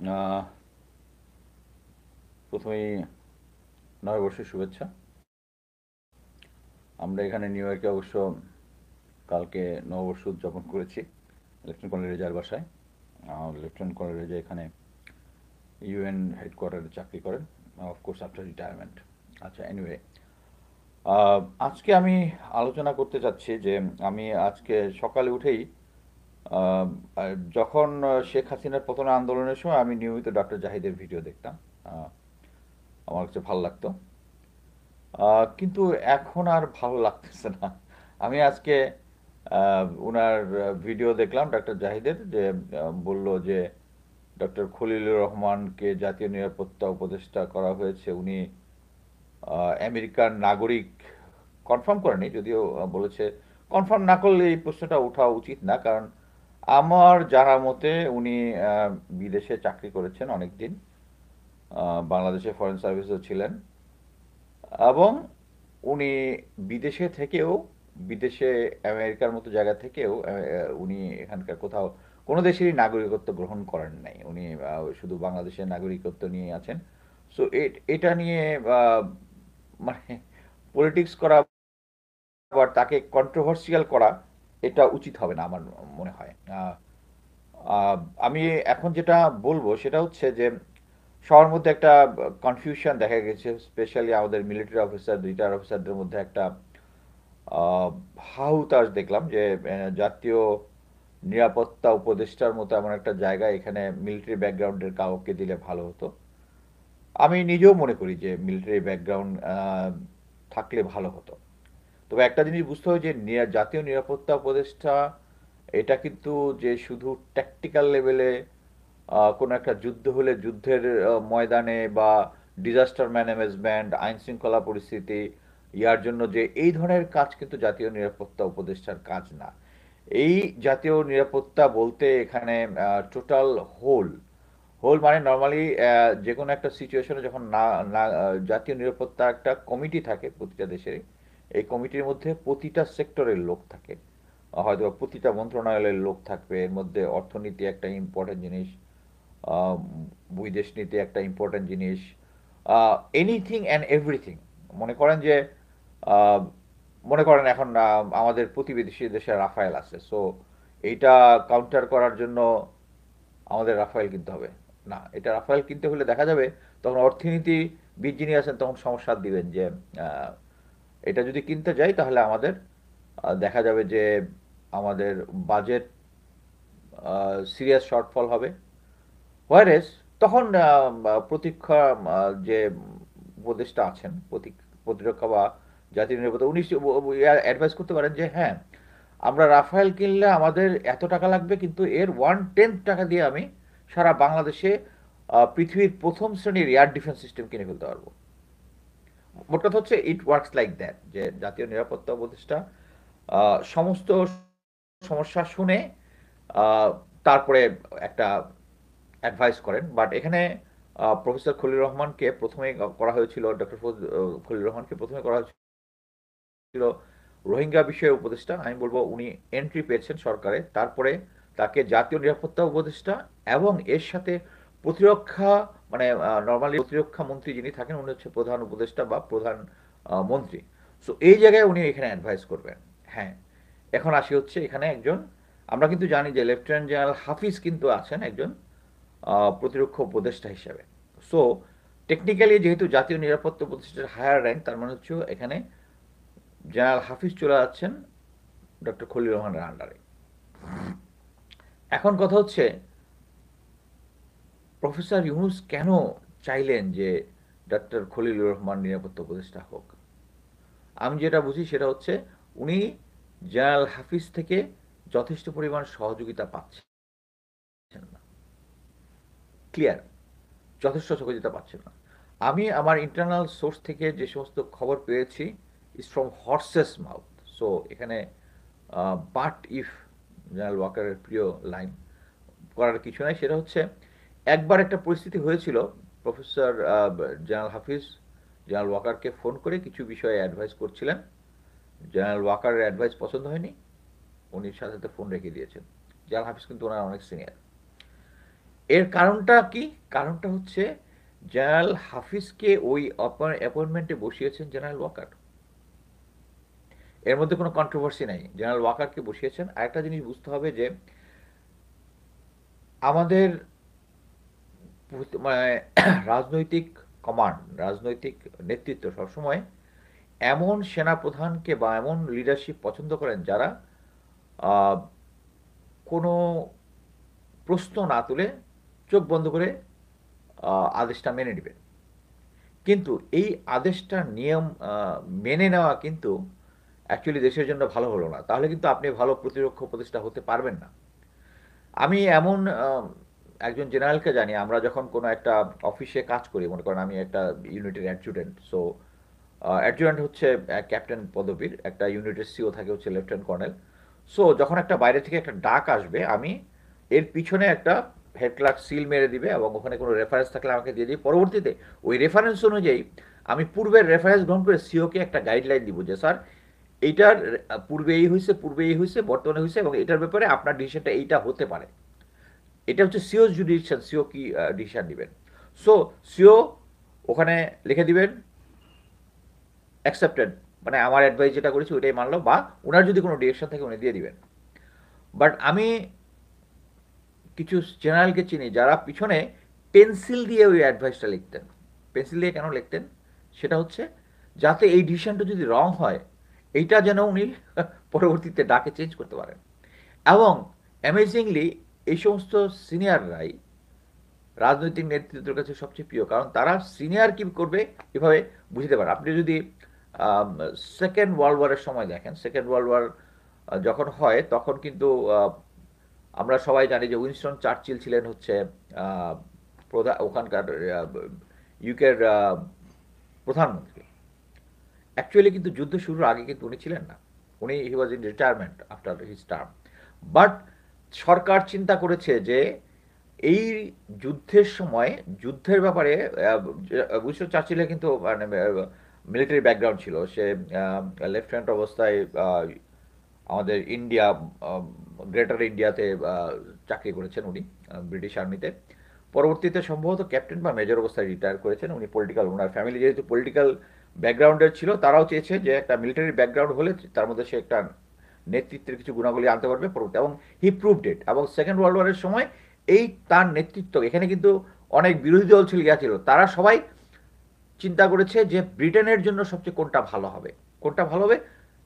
আহ, প্রথমেই নববর্ষের শুভেচ্ছা। আমরা এখানে নিউ ইয়র্কে অবশ্য কালকে নববর্ষ উদযাপন করেছি লেফটেন্যান্ট কর্নেল রেজার বাসায়। লেফটেন্যান্ট কর্নেল রেজা এখানে ইউএন হেডকোয়ার্টারে চাকরি করেন, অফকোর্স আফটার রিটায়ারমেন্ট। আচ্ছা, এনিওয়ে, আজকে আমি আলোচনা করতে চাচ্ছি যে আমি আজকে সকালে উঠেই আহ, যখন শেখ হাসিনার পতনের আন্দোলনের সময় আমি নিয়মিত ডক্টর জাহিদের ভিডিও দেখতাম। আহ, আমার কাছে ভালো লাগতো, কিন্তু এখন আর ভালো লাগতেছে না। আমি আজকে ওনার ভিডিও দেখলাম ডক্টর জাহিদের, যে বলল যে ডক্টর খলিলুর রহমানকে জাতীয় নিরাপত্তা উপদেষ্টা করা হয়েছে। উনি আমেরিকার নাগরিক কনফার্ম করেনি, যদিও বলেছে কনফার্ম না করলে এই প্রশ্নটা ওঠা উচিত না, কারণ আমার জানা মতে উনি বিদেশে চাকরি করেছেন অনেক দিন, বাংলাদেশে ফরেন সার্ভিসও ছিলেন, এবং উনি বিদেশে থেকেও, বিদেশে আমেরিকার মতো জায়গা থেকেও উনি এখানকার কোথাও কোনো দেশেরই নাগরিকত্ব গ্রহণ করেন নাই। উনি শুধু বাংলাদেশের নাগরিকত্ব নিয়ে আছেন। সো এটা নিয়ে আহ, মানে পলিটিক্স করা বা তাকে কন্ট্রোভার্সিয়াল করা, এটা উচিত হবে না আমার মনে হয়। আহ, আমি এখন যেটা বলবো সেটা হচ্ছে যে সবার মধ্যে একটা কনফিউশন দেখা গেছে, স্পেশালি আমাদের মিলিটারি অফিসার, রিটায়ার অফিসারদের মধ্যে একটা আহ, হাহুতাশ দেখলাম যে জাতীয় নিরাপত্তা উপদেষ্টার মতো এমন একটা জায়গা এখানে মিলিটারি ব্যাকগ্রাউন্ডের কাউকে দিলে ভালো হতো। আমি নিজেও মনে করি যে মিলিটারি ব্যাকগ্রাউন্ড থাকলে ভালো হতো। তবে একটা জিনিস বুঝতে হবে যে জাতীয় নিরাপত্তা উপদেষ্টা এটা কিন্তু যে শুধু ট্যাকটিক্যাল লেভেলে কোনো একটা যুদ্ধ হলে যুদ্ধের ময়দানে বা ডিজাস্টার ম্যানেজমেন্ট, আইন শৃঙ্খলা পরিস্থিতি ইয়ার জন্য যে এই ধরনের কাজ কিন্তু জাতীয় নিরাপত্তা উপদেষ্টার কাজ না। এই জাতীয় নিরাপত্তা বলতে এখানে টোটাল হোল হোল মানে নর্মালি যে কোনো একটা সিচুয়েশনে যখন না না জাতীয় নিরাপত্তা একটা কমিটি থাকে প্রতিটা দেশেরই। এই কমিটির মধ্যে প্রতিটা সেক্টরের লোক থাকে, হয়তো প্রতিটা মন্ত্রণালয়ের লোক থাকবে। এর মধ্যে অর্থনীতি একটা ইম্পর্টেন্ট জিনিস, আহ, বৈদেশ নীতি একটা ইম্পর্টেন্ট জিনিস, এনিথিং অ্যান্ড এভরিথিং। মনে করেন যে আহ, মনে করেন এখন আমাদের প্রতিবেশী দেশে রাফায়েল আছে, সো এইটা কাউন্টার করার জন্য আমাদের রাফায়েল কিনতে হবে। না, এটা রাফায়েল কিনতে হলে দেখা যাবে তখন অর্থনীতিবিদ যিনি আছেন তখন সমস্যা দিবেন যে আহ, এটা যদি কিনতে যাই তাহলে আমাদের দেখা যাবে যে আমাদের বাজেট সিরিয়াস শর্টফল হবে। হোয়ারেস তখন প্রতীক্ষা যে উপদেষ্টা আছেন, প্রতিরক্ষা বা জাতীয় নিরাপত্তা, উনি অ্যাডভাইস করতে পারেন যে হ্যাঁ, আমরা রাফায়েল কিনলে আমাদের এত টাকা লাগবে, কিন্তু এর 1/10 টাকা দিয়ে আমি সারা বাংলাদেশে পৃথিবীর প্রথম শ্রেণীর এয়ার ডিফেন্স সিস্টেম কিনে ফেলতে পারবো। মোট কথা হচ্ছে ইট ওয়ার্কস লাইক দ্যাট, যে জাতীয় নিরাপত্তা উপদেষ্টা সমস্ত সমস্যা শুনে আহ, তারপরে একটা অ্যাডভাইস করেন। বাট এখানে প্রফেসর খলিল রহমানকে প্রথমে করা হয়েছিল, ডক্টর খলিল রহমানকে প্রথমে করা হয়েছিল রোহিঙ্গা বিষয়ে উপদেষ্টা। আমি বলবো উনি এন্ট্রি পেয়েছেন সরকারে, তারপরে তাকে জাতীয় নিরাপত্তা উপদেষ্টা এবং এর সাথে প্রতিরক্ষা, মানে নর্মালি প্রতিরক্ষা মন্ত্রী যিনি থাকেন উনি হচ্ছে প্রধান উপদেষ্টা বা প্রধান মন্ত্রী। সো এই জায়গায় উনি এখানে অ্যাডভাইস করবেন। হ্যাঁ, এখন আসি হচ্ছে এখানে একজন, আমরা কিন্তু জানি যে লেফটেন্যান্ট জেনারেল হাফিজ কিন্তু আছেন একজন প্রতিরক্ষা উপদেষ্টা হিসাবে। সো টেকনিক্যালি যেহেতু জাতীয় নিরাপত্তা উপদেষ্টার হায়ার র্যাঙ্ক, তার মানে হচ্ছে এখানে জেনারেল হাফিজ চলে যাচ্ছেন ডক্টর খলিল রহমানের আন্ডারে। এখন কথা হচ্ছে প্রফেসর ইউনুস কেন চাইলেন যে ডক্টর খলিলুর রহমান নিরাপত্তা উপদেষ্টা হোক। আমি যেটা বুঝি সেটা হচ্ছে উনি জেনারেল হাফিজ থেকে যথেষ্ট পরিমাণ সহযোগিতা পাচ্ছেন না। ক্লিয়ার, যথেষ্ট সহযোগিতা পাচ্ছেন না। আমি আমার ইন্টারনাল সোর্স থেকে যে সমস্ত খবর পেয়েছি is from horse's mouth. So এখানে বাট ইফ, জেনারেল ওয়াকারের প্রিয় লাইন, করার কিছু নাই। সেটা হচ্ছে একবার একটা পরিস্থিতি হয়েছিল, প্রফেসর জেনারেল হাফিজ জেনারেল ওয়াকারকে ফোন করে কিছু বিষয়ে অ্যাডভাইস করছিলেন। জেনারেল ওয়াকারের অ্যাডভাইস পছন্দ হয়নি, উনি সাথে সাথে ফোন রেখে দিয়েছেন। জেনারেল হাফিজ কিন্তু ওনার অনেক সিনিয়র। এর কারণটা কি? কারণটা হচ্ছে জেনারেল হাফিজকে ওই অ্যাপয়েন্টমেন্টে বসিয়েছেন জেনারেল ওয়াকার। এর মধ্যে কোনো কন্ট্রোভার্সি নাই, জেনারেল ওয়াকারকে বসিয়েছেন। আরেকটা জিনিস বুঝতে হবে যে আমাদের মানে রাজনৈতিক কমান্ড, রাজনৈতিক নেতৃত্ব সবসময় এমন সেনাপ্রধানকে বা এমন লিডারশিপ পছন্দ করেন যারা আহ, কোনো প্রশ্ন না তুলে চোখ বন্ধ করে আদেশটা মেনে নেবেন। কিন্তু এই আদেশটার নিয়ম মেনে নেওয়া কিন্তু অ্যাকচুয়ালি দেশের জন্য ভালো হলো না। তাহলে কিন্তু আপনি ভালো প্রতিরক্ষা উপদেষ্টা হতে পারবেন না। আমি এমন একজন জেনারেলকে জানি, আমরা যখন কোনো একটা অফিসে কাজ করি, মনে করেন আমি একটা ইউনিটের অ্যাডজুটেন্ট। সো অ্যাডজুটেন্ট হচ্ছে ক্যাপ্টেন পদবীর, একটা ইউনিটের সিও থাকে হচ্ছে লেফটেন্যান্ট কর্নেল। সো যখন একটা বাইরে থেকে একটা ডাক আসবে, আমি এর পিছনে একটা হেড ক্লার্ক সিল মেরে দিবে এবং ওখানে কোনো রেফারেন্স থাকলে আমাকে দিয়ে দিই। পরবর্তীতে ওই রেফারেন্স অনুযায়ী আমি পূর্বের রেফারেন্স গ্রহণ করে সিওকে একটা গাইডলাইন দিব যে স্যার এইটার পূর্বে এই হয়েছে, পূর্বে এই হয়েছে, বর্তমানে হয়েছে, এবং এটার ব্যাপারে আপনার ডিসিশনটা এইটা হতে পারে। এটা হচ্ছে সিও জুডিশন, সিও কি ডিসিশন দিবেন। সো সিও ওখানে লিখে দিবেন অ্যাকসেপ্টেড, মানে আমার অ্যাডভাইস যেটা করেছি ওইটাই মানলো, বা ওনার যদি কোনো ডিরেকশন থাকে উনি দিয়ে দিবেন। বাট আমি কিছু জেনারেলকে চিনি যারা পিছনে পেন্সিল দিয়ে ওই অ্যাডভাইসটা লিখতেন। পেন্সিল দিয়ে কেন লিখতেন? সেটা হচ্ছে যাতে এই ডিসিশনটা যদি রং হয়, এইটা যেন উনি পরবর্তীতে ডাকে চেঞ্জ করতে পারেন। এবং অ্যামেজিংলি এই সমস্ত সিনিয়ররাই রাজনৈতিক নেতৃত্বের কাছে সবচেয়ে প্রিয়, কারণ তারা সিনিয়র কি করবে এভাবে বুঝতে পারে। আপনি যদি সেকেন্ড ওয়ার্ল্ড ওয়ারের সময় দেখেন, সেকেন্ড ওয়ার্ল্ড ওয়ার যখন হয় তখন কিন্তু আমরা সবাই জানি যে উইনস্টন চার্চিল ছিলেন হচ্ছে প্রধান ওখানকার ইউকের প্রধানমন্ত্রী। অ্যাকচুয়ালি কিন্তু যুদ্ধ শুরুর আগে কিন্তু উনি ছিলেন না, উনি he was in retirement after his term. But সরকার চিন্তা করেছে যে এই যুদ্ধের সময় যুদ্ধের ব্যাপারে উইনস্টন চার্চিলের কিন্তু মানে মিলিটারি ব্যাকগ্রাউন্ড ছিল। সে লেফটেন্যান্ট অবস্থায় আমাদের ইন্ডিয়া, গ্রেটার ইন্ডিয়াতে চাকরি করেছেন উনি, ব্রিটিশ আর্মিতে। পরবর্তীতে সম্ভবত ক্যাপ্টেন বা মেজর অবস্থায় রিটায়ার করেছেন উনি। পলিটিক্যাল, ওনার ফ্যামিলি যেহেতু পলিটিক্যাল ব্যাকগ্রাউন্ডের ছিল, তারাও চেয়েছে যে একটা মিলিটারি ব্যাকগ্রাউন্ড হলে তার মধ্যে সে একটা নেতৃত্বের কিছু গুণাবলী আনতে পারবে পরবর্তী, এবং হি প্রুভড ইট। এবং সেকেন্ড ওয়ার্ল্ড ওয়ারের সময় এই তার নেতৃত্ব, এখানে কিন্তু অনেক বিরোধী দল ছিল, ছিল, তারা সবাই চিন্তা করেছে যে ব্রিটেনের জন্য সবচেয়ে কোনটা ভালো হবে, কোনটা ভালো হবে,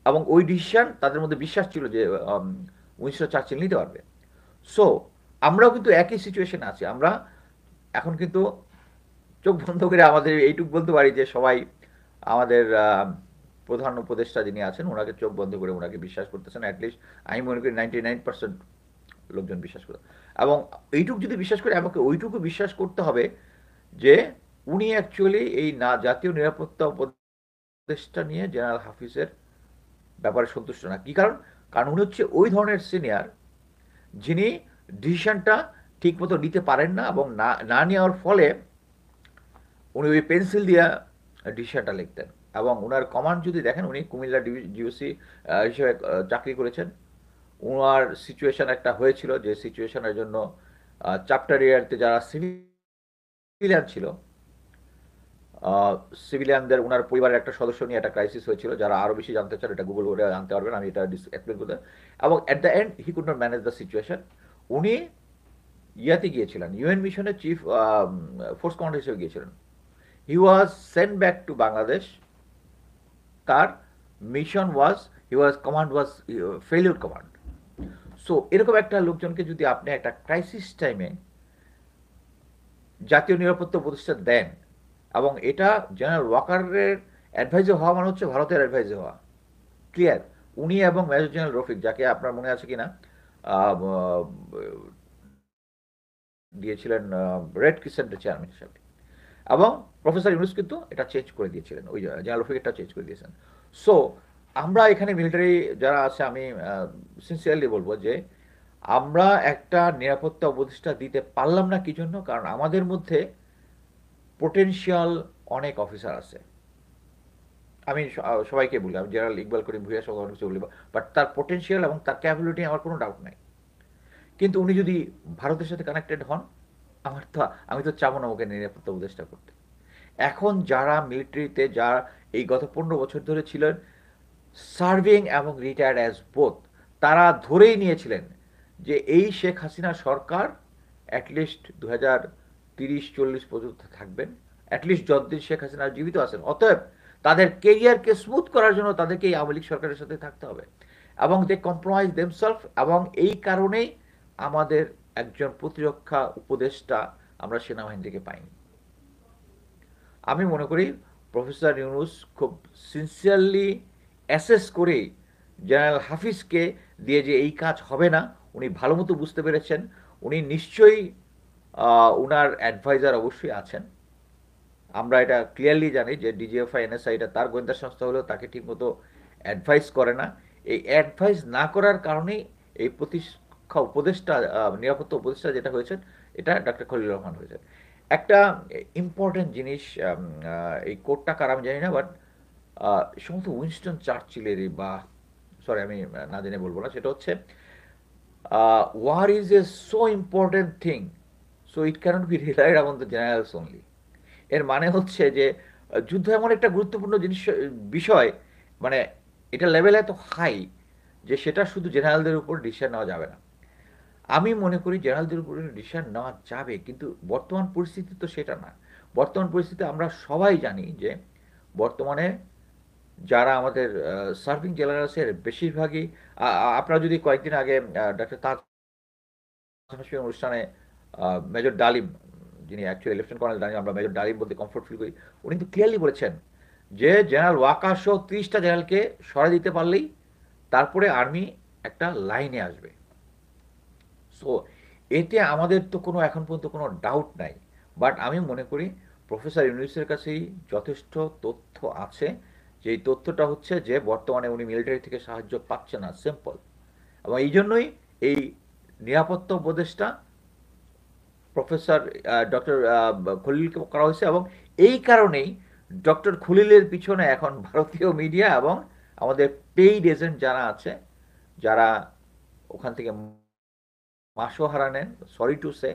এবং ওই ডিসিশন তাদের মধ্যে বিশ্বাস ছিল যে উইনস্টন চার্চিল নিতে পারবে। সো আমরাও কিন্তু একই সিচুয়েশনে আছি। আমরা এখন কিন্তু চোখ বন্ধ করে আমাদের এইটুকু বলতে পারি যে সবাই আমাদের প্রধান উপদেষ্টা যিনি আছেন ওনাকে চোখ বন্ধ করে ওনাকে বিশ্বাস করতেছেন। অ্যাটলিস্ট আমি মনে করি 99% লোকজন বিশ্বাস করে। এবং এইটুকু যদি বিশ্বাস করে, আমাকে ওইটুকু বিশ্বাস করতে হবে যে উনি অ্যাকচুয়ালি এই না জাতীয় নিরাপত্তা উপদেষ্টা নিয়ে জেনারেল হাফিজের ব্যাপারে সন্তুষ্ট না। কি কারণ? কারণ উনি হচ্ছে ওই ধরনের সিনিয়র যিনি ডিসিশনটা ঠিক মতো নিতে পারেন না, এবং না না নেওয়ার ফলে উনি ওই পেন্সিল দিয়ে ডিসিশনটা লিখতেন। এবং ওনার কমান্ড যদি দেখেন, উনি কুমিল্লা জিওসি হিসেবে চাকরি করেছেন। ওনার সিচুয়েশন একটা হয়েছিল যে সিচুয়েশনের জন্য চ্যাপ্টার এরিয়াতে যারা সিভিলিয়ান ছিল, সিভিলিয়ানদের ওনার পরিবারের একটা সদস্য নিয়ে একটা ক্রাইসিস হয়েছিল। যারা আরও বেশি জানতে চান এটা গুগল করে জানতে পারবেন, আমি এটা এক্সপ্লেন করতে। এবং at the end he could not manage the situation. উনি ইয়াতে গিয়েছিলেন, ইউএন মিশনের চিফ ফোর্স কমান্ডার হিসেবে গিয়েছিলেন। He was sent back to Bangladesh. তার mission was, he was command was failure command. So এরকম একটা লোকজনকে যদি আপনি একটা ক্রাইসিস টাইমে জাতীয় নিরাপত্তা উপদেষ্টা দেন, এবং এটা জেনারেল ওয়াকারের অ্যাডভাইজে হওয়া মানে হচ্ছে ভারতের অ্যাডভাইজে হওয়া, ক্লিয়ার। উনি এবং মেজর জেনারেল রফিক, যাকে আপনার মনে আছে কিনা দিয়েছিলেন রেড ক্রিসেন্টের চেয়ারম্যান হিসাবে, এবং প্রফেসর ইউনুস কিন্তু এটা চেঞ্জ করে দিয়েছিলেন, ওই জেনারেল রফিক এটা চেঞ্জ করে দিয়েছেন। সো আমরা এখানে মিলিটারি যারা আছে, আমি সিনসিয়ারলি বলবো যে আমরা একটা নিরাপত্তা উপদেষ্টা দিতে পারলাম না। কি জন্য? কারণ আমাদের মধ্যে পোটেনশিয়াল অনেক অফিসার আছে। আমি সবাইকে বলি, আমি জেনারেল ইকবাল করিম ভুইয়া সব কিছু বলি, বাট তার পোটেনশিয়াল এবং তার ক্যাপাবিলিটি আমার কোনো ডাউট নাই। কিন্তু উনি যদি ভারতের সাথে কানেক্টেড হন, আমি তো চাবো না ওকে নিরাপত্তা উপদেষ্টা করতে। এখন যারা মিলিটারিতে যারা এই গত 15 বছর ধরে ছিলেন সার্ভিং এবং রিটায়ার্ড অ্যাজ বোথ, তারা ধরেই নিয়েছিলেন যে এই শেখ হাসিনা সরকার অ্যাটলিস্ট 2030-40 পর্যন্ত থাকবেন, অ্যাটলিস্ট যতদিন শেখ হাসিনা জীবিত আছেন। অতএব তাদের কেরিয়ারকে স্মুথ করার জন্য তাদেরকে এই আওয়ামী লীগ সরকারের সাথে থাকতে হবে, এবং দে কম্প্রোমাইজ দেমসেলফ। এবং এই কারণেই আমাদের একজন প্রতিরক্ষা উপদেষ্টা আমরা সেনাবাহিনী থেকে পাইনি। আমি মনে করি প্রফেসর ইউনুস খুব সিনসিয়ারলি অ্যাসেস করে জেনারেল হাফিজকে দিয়ে যে এই কাজ হবে না, উনি ভালো মতো বুঝতে পেরেছেন। উনি নিশ্চয়ই উনার অ্যাডভাইজার অবশ্যই আছেন। আমরা এটা ক্লিয়ারলি জানি যে ডিজিএফআই এনএসআই এটা তার গোয়েন্দা সংস্থা হলেও তাকে ঠিকমতো অ্যাডভাইস করে না। এই অ্যাডভাইস না করার কারণেই এই প্রতিরক্ষা উপদেষ্টা, নিরাপত্তা উপদেষ্টা যেটা হয়েছেন, এটা ডক্টর খলিলুর রহমান হয়েছেন। একটা ইম্পর্টেন্ট জিনিস, এই কোডটা কার আমি জানি না, বাট সম্ভবত উইনস্টন চার্চিলেরই, বা সরি আমি না জেনে বলবো না, সেটা হচ্ছে war is a so important thing, so it cannot be relied on the generals only. এর মানে হচ্ছে যে যুদ্ধ এমন একটা গুরুত্বপূর্ণ জিনিস, বিষয়, মানে এটা লেভেল এত হাই যে সেটা শুধু জেনারেলদের উপর ডিসিশন নেওয়া যাবে না। আমি মনে করি জেনারেলদের উপর ডিসিশন নেওয়া যাবে, কিন্তু বর্তমান পরিস্থিতি তো সেটা না। বর্তমান পরিস্থিতি আমরা সবাই জানি যে বর্তমানে যারা আমাদের সার্ভিং জেনারেলসের বেশিরভাগই, আপনারা যদি কয়েকদিন আগে ডক্টর তাজ হাসমির অনুষ্ঠানে মেজর ডালিম, যিনি অ্যাকচুয়ালি লেফটেন্যান্ট কর্নেল ডালিম, আমরা মেজর ডালিম বলতে কমফোর্ট ফিল করি, উনি কিন্তু ক্লিয়ারলি বলেছেন যে জেনারেল ওয়াকার সহ 30টা জেনারেলকে সরাই দিতে পারলেই তারপরে আর্মি একটা লাইনে আসবে। সো এতে আমাদের তো কোনো এখন পর্যন্ত কোনো ডাউট নাই। বাট আমি মনে করি প্রফেসর ইউনুসের কাছেই যথেষ্ট তথ্য আছে, যে এই তথ্যটা হচ্ছে যে বর্তমানে উনি মিলিটারি থেকে সাহায্য পাচ্ছে না, সিম্পল। এবং এই জন্যই এই নিরাপত্তা উপদেষ্টা প্রফেসর ডক্টর খলিলকে করা হয়েছে, এবং এই কারণেই ডক্টর খলিলের পিছনে এখন ভারতীয় মিডিয়া এবং আমাদের পেইড এজেন্ট যারা আছে, যারা ওখান থেকে মাসোহারা নেন, সরি টু সে,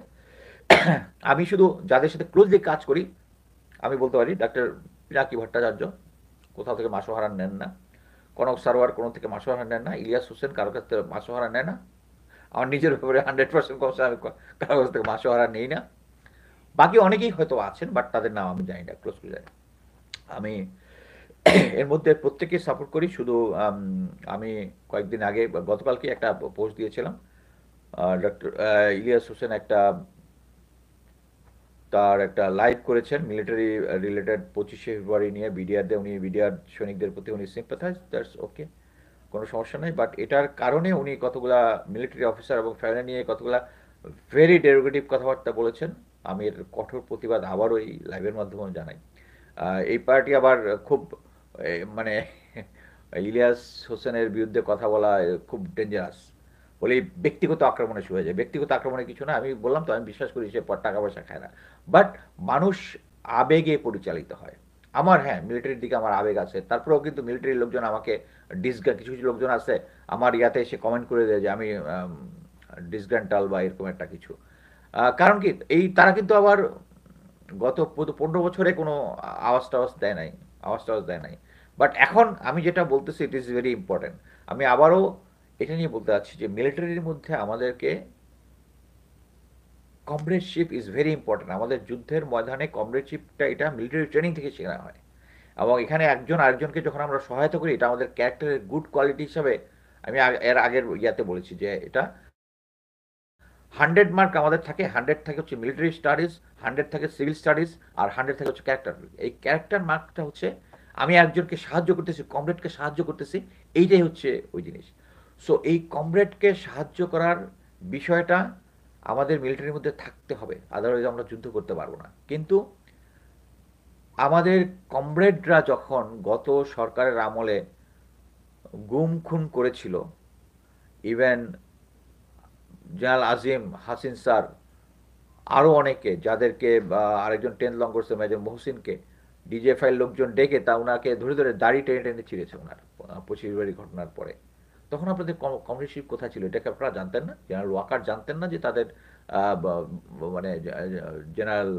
আমি শুধু যাদের সাথে ক্লোজলি কাজ করি আমি বলতে পারি ডাক্তার পিনাকি ভট্টাচার্য কোথাও থেকে মাসোহারা নেন না, কনক সারোয়ার কোনো থেকে মাসোহারা নেন না, ইলিয়াস হোসেন কারো কাছ থেকে মাসোহারা নেয় না, আমার নিজের ব্যাপারে 100% কনসার্ন, আমি কারো কাছ থেকে মাসোহারা নেই না। বাকি অনেকেই হয়তো আছেন, বাট তাদের নাম আমি জানি না, ক্লোজ করে জানি। আমি এর মধ্যে প্রত্যেকেই সাপোর্ট করি। শুধু আমি কয়েকদিন আগে, গতকালকে একটা পোস্ট দিয়েছিলাম, ডক্টর ইলিয়াস হোসেন তার একটা লাইভ করেছেন মিলিটারি রিলেটেড 25শে ফেব্রুয়ারি নিয়ে বিডিআর দিয়ে, উনি বিডিআর সৈনিকদের প্রতি উনি সিম্পাথাইজ, দ্যাটস ওকে, কোনো সমস্যা নেই। বাট এটার কারণে উনি কতগুলা মিলিটারি অফিসার এবং ফ্যামিলি নিয়ে কতগুলা ভেরি ডেরোগেটিভ কথাবার্তা বলেছেন। আমি এর কঠোর প্রতিবাদ আবারও এই লাইভের মাধ্যমে জানাই। এই পার্টি আবার খুব মানে ইলিয়াস হোসেনের বিরুদ্ধে কথা বলা খুব ডেঞ্জারাস, বলে ব্যক্তিগত আক্রমণে শুরু হয়ে যায়। ব্যক্তিগত আক্রমণে কিছু না, আমি বললাম তো আমি বিশ্বাস করি সে টাকা পয়সা খায় না, বাট মানুষ আবেগে পরিচালিত হয়। আমার, হ্যাঁ, মিলিটারির দিকে আমার আবেগ আছে, তারপরেও কিন্তু মিলিটারির লোকজন আমাকে কিছু কিছু লোকজন আছে আমার ইয়াতে এসে কমেন্ট করে দেয় যে আমি ডিসগ্রান্টাল বা এরকম একটা কিছু। কারণ কি, এই তারা কিন্তু আবার গত 15 বছরে কোনো আওয়াজ দেয় নাই। বাট এখন আমি যেটা বলতেছি ইট ইজ ভেরি ইম্পর্টেন্ট। আমি আবারও এটা নিয়ে বলতে চাচ্ছি যে মিলিটারির মধ্যে আমাদেরকে কমরেডশিপ ইজ ভেরি ইম্পর্টেন্ট। আমাদের যুদ্ধের ময়দানে কমরেডশিপটা এটা মিলিটারি ট্রেনিং থেকে শেখা হয়, এবং এখানে একজন আরেকজনকে যখন আমরা সহায়তা করি এটা আমাদের ক্যারেক্টারের গুড কোয়ালিটি হিসাবে, আমি এর আগের ইয়াতে বলেছি যে এটা 100 মার্ক আমাদের থাকে, 100 থাকে হচ্ছে মিলিটারি স্টাডিজ, 100 থাকে সিভিল স্টাডিজ, আর 100 থাকে হচ্ছে ক্যারেক্টার। এই ক্যারেক্টার মার্কটা হচ্ছে আমি একজনকে সাহায্য করতেছি, কমরেডকে সাহায্য করতেছি, এইটাই হচ্ছে ওই জিনিস। সো এই কমরেডকে সাহায্য করার বিষয়টা আমাদের মিলিটারির মধ্যে থাকতে হবে, আদারওয়াইজ আমরা যুদ্ধ করতে পারবো না। কিন্তু আমাদের কমরেডরা যখন গত সরকারের আমলে গুম খুন করেছিল, ইভেন জেনারেল আজিম, হাসিন স্যার, আরও অনেকে, যাদেরকে আরেকজন 10 লং করছে মেজর মহসিনকে, ডিজিএফআই লোকজন ডেকে তা ওনাকে ধরে ধরে দাড়ি টেনে টেনে ছিঁড়েছে ওনার 25 ফেব্রুয়ারি ঘটনার পরে। তখন আপনাদের কমরেডশিপ কোথায় ছিল? এটাকে আপনারা জানতেন না? জেনারেল ওয়াকার জানতেন না যে তাদের মানে জেনারেল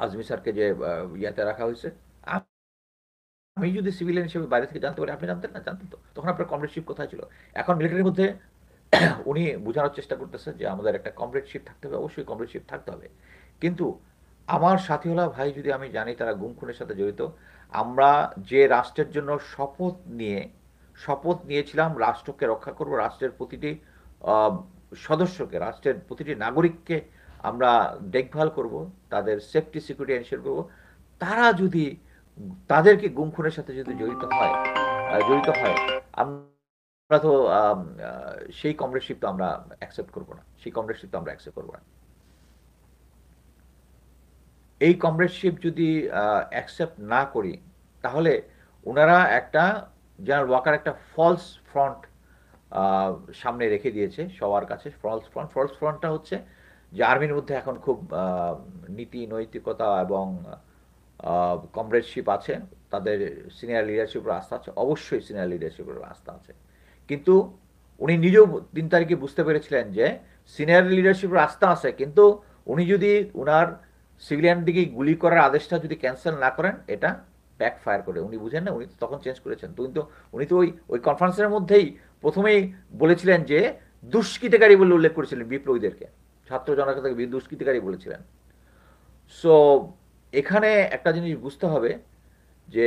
আজমি স্যারকে যে ইয়াতে রাখা হয়েছে, আমি যদি সিভিলিয়ান হিসেবে বাইরে থেকে জানতে পারি, আপনি জানতেন না? জানতেন তো। তখন আপনার কমরেডশিপ কোথায় ছিল? এখন মিলিটারির মধ্যে উনি বোঝানোর চেষ্টা করতেছে যে আমাদের একটা কমরেডশিপ থাকতে হবে, অবশ্যই কমরেডশিপ থাকতে হবে, কিন্তু আমার সাথীওয়ালা ভাই যদি আমি জানি তারা গুম খুনের সাথে জড়িত, আমরা যে রাষ্ট্রের জন্য শপথ নিয়েছিলাম, রাষ্ট্রকে রক্ষা করব, রাষ্ট্রের প্রতিটি সদস্যকে, রাষ্ট্রের প্রতিটি নাগরিককে আমরা দেখভাল করব, তাদের সেফটি সিকিউরিটি এনশিওর করব, তারা যদি তাদেরকে গুম খুনের সাথে যদি জড়িত হয়, আমরা তো সেই কমরেডশিপ তো আমরা অ্যাকসেপ্ট করব না, সেই কমরেডশিপ তো আমরা অ্যাকসেপ্ট করব না। এই কমরেডশিপ যদি অ্যাকসেপ্ট না করি, তাহলে ওনারা একটা, জেনারেল ওয়াকার একটা ফলস ফ্রন্ট সামনে রেখে দিয়েছে সবার কাছে। ফলস ফ্রন্টটা হচ্ছে যে আর্মির মধ্যে এখন খুব নীতি নৈতিকতা এবং কমরেডশিপ আছে, তাদের সিনিয়র লিডারশিপের আস্থা আছে, অবশ্যই সিনিয়র লিডারশিপের আস্থা আছে, কিন্তু উনি নিজেও 3 তারিখে বুঝতে পেরেছিলেন যে সিনিয়র লিডারশিপের আস্থা আছে, কিন্তু উনি যদি উনার সিভিলিয়ান দিকে গুলি করার আদেশটা যদি ক্যান্সেল না করেন, এটা ব্যাক ফায়ার করে। উনি বুঝেন না, উনি তখন চেঞ্জ করেছেন। কিন্তু উনি তো ওই কনফারেন্সের মধ্যেই প্রথমেই বলেছিলেন যে দুষ্কৃতিকারী বলে উল্লেখ করেছিলেন বিপ্লবীদেরকে, ছাত্র জনতাকে দুষ্কৃতিকারী বলেছিলেন। সো এখানে একটা জিনিস বুঝতে হবে যে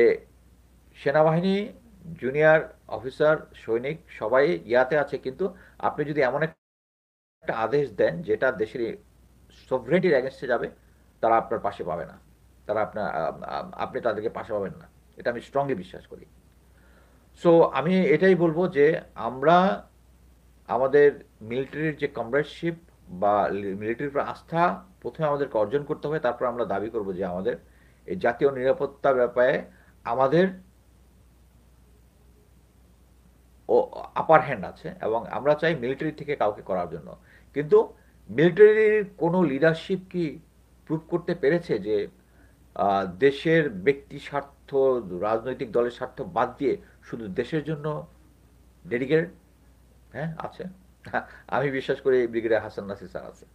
সেনাবাহিনী, জুনিয়র অফিসার, সৈনিক সবাই ইয়াতে আছে, কিন্তু আপনি যদি এমন একটা আদেশ দেন যেটা দেশের সভরেন্টির অ্যাগেনস্টে যাবে, তারা আপনার পাশে পাবে না, তারা আপনি তাদেরকে পাশে পাবেন না, এটা আমি স্ট্রংলি বিশ্বাস করি। সো আমি এটাই বলবো যে আমরা আমাদের মিলিটারির যে কমরেডশিপ বা মিলিটারির উপর আস্থা প্রথমে আমাদেরকে অর্জন করতে হবে, তারপর আমরা দাবি করব যে আমাদের এই জাতীয় নিরাপত্তার ব্যাপারে আমাদের ও আপার হ্যান্ড আছে, এবং আমরা চাই মিলিটারি থেকে কাউকে করার জন্য। কিন্তু মিলিটারির কোনো লিডারশিপ কি প্রুভ করতে পেরেছে যে দেশের ব্যক্তি স্বার্থ, রাজনৈতিক দলের স্বার্থ বাদ দিয়ে শুধু দেশের জন্য ডেডিকেটেড? হ্যাঁ, আছে। আমি বিশ্বাস করি ব্রিগেডিয়ার হাসান নাসির স্যার আছে।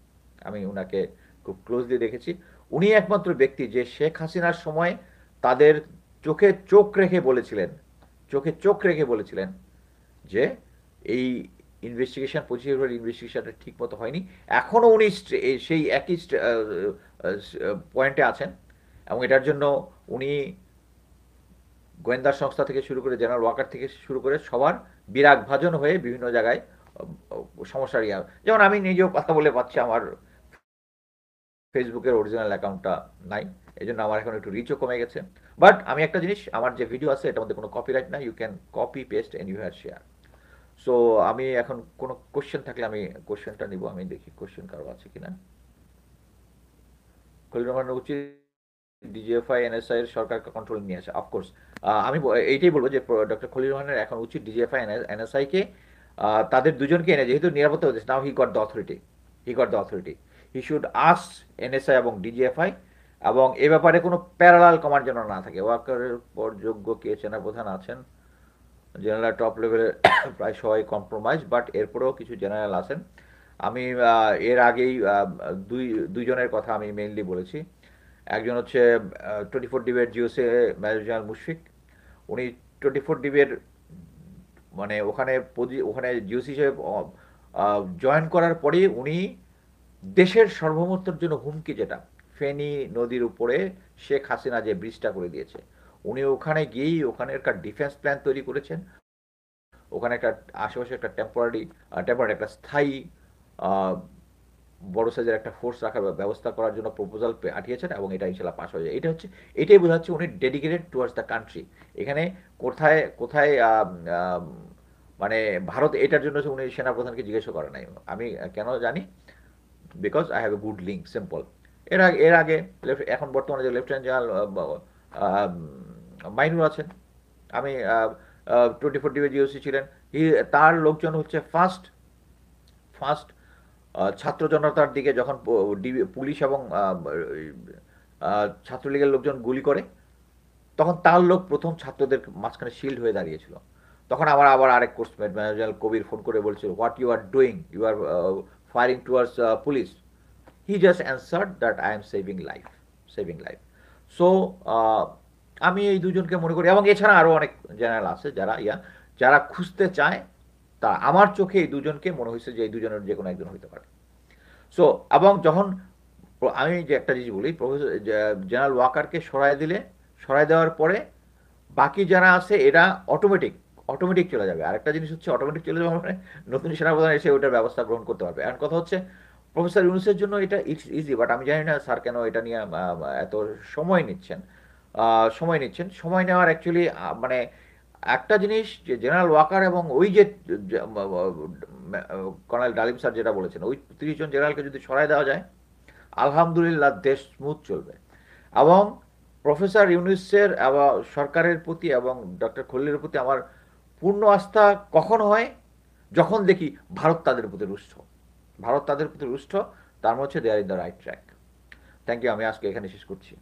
আমি উনাকে খুব ক্লোজলি দেখেছি। উনি একমাত্র ব্যক্তি যে শেখ হাসিনার সময় তাদের চোখে চোখ রেখে বলেছিলেন যে এই ইনভেস্টিগেশন, 25 ফেব্রুয়ারি ইনভেস্টিগেশনটা ঠিক মতো হয়নি। এখনও উনি সেই একই পয়েন্টে আছেন, এবং এটার জন্য উনি গোয়েন্দা সংস্থা থেকে শুরু করে, জেনারেল ওয়াকার থেকে শুরু করে সবার বিরাগ ভাজন হয়ে বিভিন্ন জায়গায় সমস্যার ইয়া, যেমন আমি নিজেও কথা বলে পাচ্ছি, আমার ফেসবুকের অরিজিনাল অ্যাকাউন্টটা নাই, এই জন্য আমার এখন একটু রিচও কমে গেছে। বাট আমি একটা জিনিস, আমার যে ভিডিও আছে এটার মধ্যে কোনো কপিরাইট নাই, you can copy paste and you have share. So আমি এখন কোনো কোশ্চেন থাকলে আমি কোশ্চেনটা নিব, আমি দেখি কোশ্চেন কারো আছে কিনা। খলিল রহমানের উচিত ডিজিএফআই এনএসআই এর সরকারকে কন্ট্রোল নিয়ে আসে। অফকোর্স আমি এইটাই বলবো যে ডক্টর খলিল রহমানের এখন উচিত ডিজিএফআই এনএসআই কে, তাদের দুজনকে এনে, যেহেতু নিরাপত্তা হচ্ছে, now he got the authority, he should ask NSI এবং ডিজিএফআই, এবং এ ব্যাপারে কোনো প্যারালাল কমান্ড যেন না থাকে। ওয়াকারের পর যোগ্য কে সেনাপ্রধান আছেন, জেনারেল টপ লেভেলের প্রায় সবাই কম্প্রোমাইজ, বাট এরপরেও কিছু জেনারেল আছেন। আমি এর আগেই দুইজনের কথা আমি মেইনলি বলেছি। একজন হচ্ছে 24 ডিবির জিওসি মেজর জেনারেল মুশফিক। উনি 24 ডিবির মানে ওখানে জিওসি হিসেবে জয়েন করার পরে উনি দেশের সার্বভৌমত্বের জন্য হুমকি, যেটা ফেনী নদীর উপরে শেখ হাসিনা যে ব্রিজটা করে দিয়েছে, উনি ওখানে গিয়েই ওখানে একটা ডিফেন্স প্ল্যান তৈরি করেছেন, ওখানে একটা আশেপাশে একটা টেম্পোরারি একটা স্থায়ী বড় সাইজের একটা ফোর্স রাখার ব্যবস্থা করার জন্য প্রপোজাল পাঠিয়েছেন, এবং এটা ইনশাল্লাহ পাস হয়ে যায়। এটাই বোঝাচ্ছে উনি ডেডিকেটেড টুয়ার্ডস দ্য কান্ট্রি। এখানে কোথায় কোথায় মানে ভারত এটার জন্য উনি সেনাপ্রধানকে জিজ্ঞেসও করে নাই। আমি কেন জানি, because I have a good link, simple. এর আগে এখন বর্তমানে যে লেফটেন্যান্ট জেনারেল মাইনুর আছেন, আমি 24 ডিবি জিওসি ছিলেন, তার লোকজন হচ্ছে ফার্স্ট ছাত্র জনতার দিকে যখন পুলিশ এবং ছাত্রলীগের লোকজন গুলি করে, তখন তার লোক প্রথম ছাত্রদের মাঝখানে শিল্ড হয়ে দাঁড়িয়েছিল। তখন আবার আরেক কোর্সমেট ম্যানেজার কবির ফোন করে বলছিল, what you are doing, you are firing towards police. He just answered that I am saving life. So আমি এই দুজনকে মনে করি, এবং এছাড়া আরও অনেক জেনারেল আছে যারা খুঁজতে চায়, তা আমার চোখে এই দুজনকে মনে হয়েছে যে এই দুজনের যে কোনো একজন হইতে পারে। সো এবং যখন আমি যে একটা জিনিস বলি, প্রফেসর জেনারেল ওয়াকারকে সরাই দেওয়ার পরে বাকি যারা আছে এরা অটোমেটিক চলে যাবে। আরেকটা জিনিস হচ্ছে অটোমেটিক চলে যাবে মানে নতুন সেনাপ্রধান এসে ওইটার ব্যবস্থা গ্রহণ করতে পারবে। এখন কথা হচ্ছে প্রফেসর ইউনূসের জন্য এটা ইটস ইজি, বাট আমি জানি না স্যার কেন এটা নিয়ে এত সময় নিচ্ছেন। সময় নেওয়ার অ্যাকচুয়ালি মানে একটা জিনিস যে জেনারেল ওয়াকার এবং ওই যে কর্নেল ডালিম স্যার যেটা বলেছেন, ওই 30 জন জেনারেলকে যদি সরাই দেওয়া যায়, আলহামদুলিল্লাহ দেশ স্মুথ চলবে। এবং প্রফেসর ইউনূসের সরকারের প্রতি এবং ডক্টর খলিলের প্রতি আমার পূর্ণ আস্থা কখন হয়, যখন দেখি ভারত তাদের প্রতি রুষ্ট, তার মধ্যে they are in the right track. Thank you, আমি আজকে এখানে শেষ করছি।